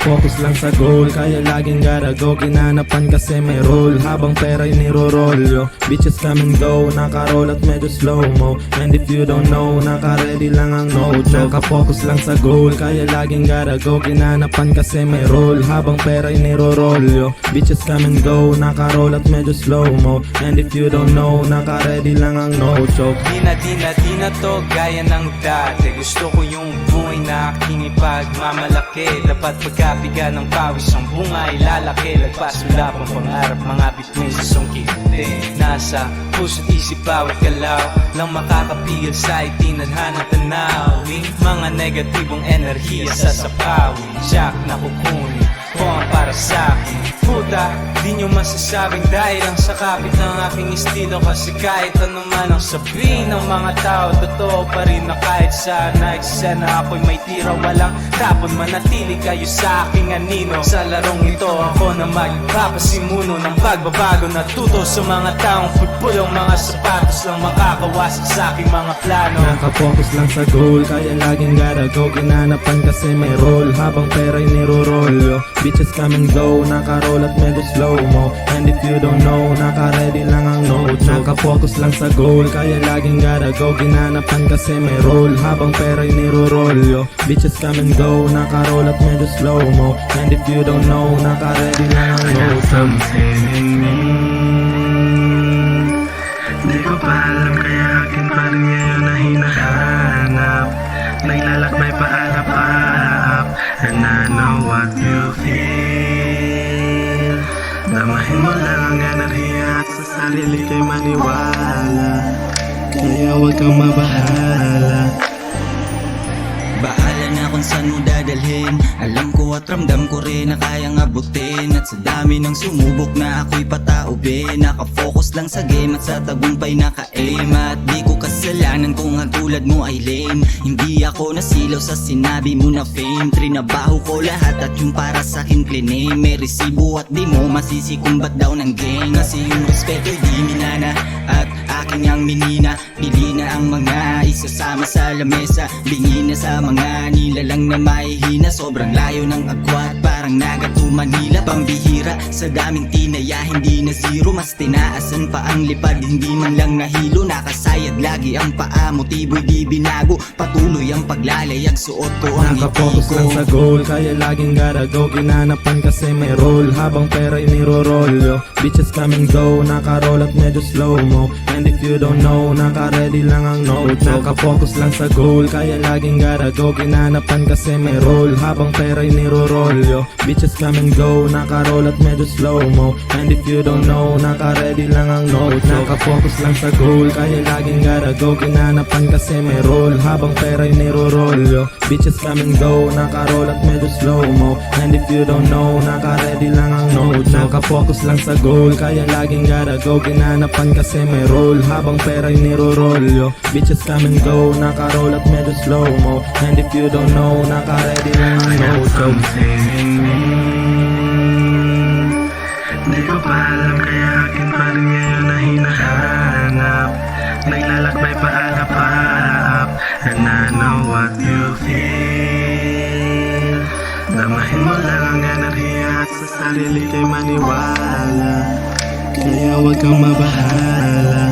Nakapokus lang sa goal, kaya laging gotta go. Ginanapan kasi may roll, habang pera'y nirorolyo. Bitches come and go, nakaroll at medyo slow-mo. And if you don't know, naka-ready lang ang no joke. Nakapokus lang sa goal, kaya laging gotta go. Ginanapan kasi may roll, habang pera'y nirorolyo. Bitches come and go, nakaroll at medyo slow-mo. And if you don't know, naka-ready lang ang no joke. Di na to gaya ng dati. Gusto ko yung buhay na aking ipagmamalaki. Dapat pagkapiga ng pawis ang bunga ay lalaki. Lagpasulap ang pangarap, mga bituin sa sungkiti. Nasa puso't isip bawat galaw lang makakapigil sa itinadhanang tanawin. Mga negatibong enerhiya sa sapawi. Siyak na kukunin ko ang para sa'kin. Puta, di nyo masasabing dahil lang sa kapit ng aking estilo. Kasi kahit ano man ang sabihin ng mga tao, totoo pa rin na kahit saan na eksena ako'y may tira. Walang tapon, manatili kayo sa aking anino. Sa larong ito ako na magpapasimuno ng pagbabago. Natuto sa mga taong putpulong mga sapatos lang makakawasak sa aking mga plano. Nakapokus lang sa goal, kaya laging gotta go. Ginanapan kasi may roll, habang pera'y nirorolyo. Bitches come and go, nakaroll at medyo slow-mo. And if you don't know, naka-ready lang ang no joke. Nakapokus lang sa goal, kaya laging gotta go. Ginanapan kasi may roll, habang pera'y nirorolyo. Bitches come and go, nakaroll at medyo slow-mo. And if you don't know, naka-ready lang ang no joke. Di ko pa alam kaya akin pa rin ngayon na hinahanap. Naglalakbay paalap-alap, and I know what you feel. Damahin mo lang ang enerhiya at sa sarili kay maniwala. Kaya huwag kang mabahala. Bahala na kung saan mo dadalhin. Alam ko at ramdam ko rin na kayang abutin. At sa dami ng sumubok na ako'y pataubin. Nakafocus lang sa game at sa tagumpay naka-aim. At di ko kasalanan kung ang tulad mo ay lame. Hindi ako nasilaw sa sinabi mo na fame. Trinabaho ko lahat at yung para sa'kin clean. May resibo at di mo masisikumbat daw ng gang. Kasi yung respeto'y di minana at aking ang minina. Pili na ang mga isasama sa lamesa. Bingi na sa mga nilalang na mahihina. Sobrang layo ng agwat, parang Naga to Manila. Pambihira sa daming tinaya, hindi na zero. Mas tinaasan pa ang lipad, hindi man lang nahilo. Nakasayad lagi ang paa, motibo'y di binago. Patuloy ang paglalayag, suot ko ang Nakapokus ngiti lang ko. sa goal, kaya laging gotta go. Ginanapan kasi may roll, habang pera'y nirorolyo. Bitches come and go, nakaroll at medyo slow-mo. And if you don't know, naka-ready lang ang no joke. Nakapokus lang sa goal, kaya laging gotta go. Ginanapan kasi may roll, habang pera'y nirorolyo. Bitches come and go, nakaroll at medyo slow-mo. And if you don't know, naka-ready lang ang no joke. Nakapokus lang sa goal, kaya laging gotta go. Ginanapan kasi may roll, habang pera'y nirorolyo. Bitches come and go, nakaroll at medyo slow-mo. And if you don't know, naka-ready lang ang no joke. Nakapokus lang sa goal, kaya laging gotta go. Ginanapan kasi may roll, habang pera'y nirorolyo. Bitches come and go, nakaroll at medyo slow-mo. And if you don't know, naka-ready lang ang no joke. Di ko pa alam kaya akin pa rin ngayon na hinahanap. Naglalakbay paalap-alap, and I know what you feel. Damahin mo lang ang enerhiya at sa sarili kay maniwala. Kaya huwag kang mabahala.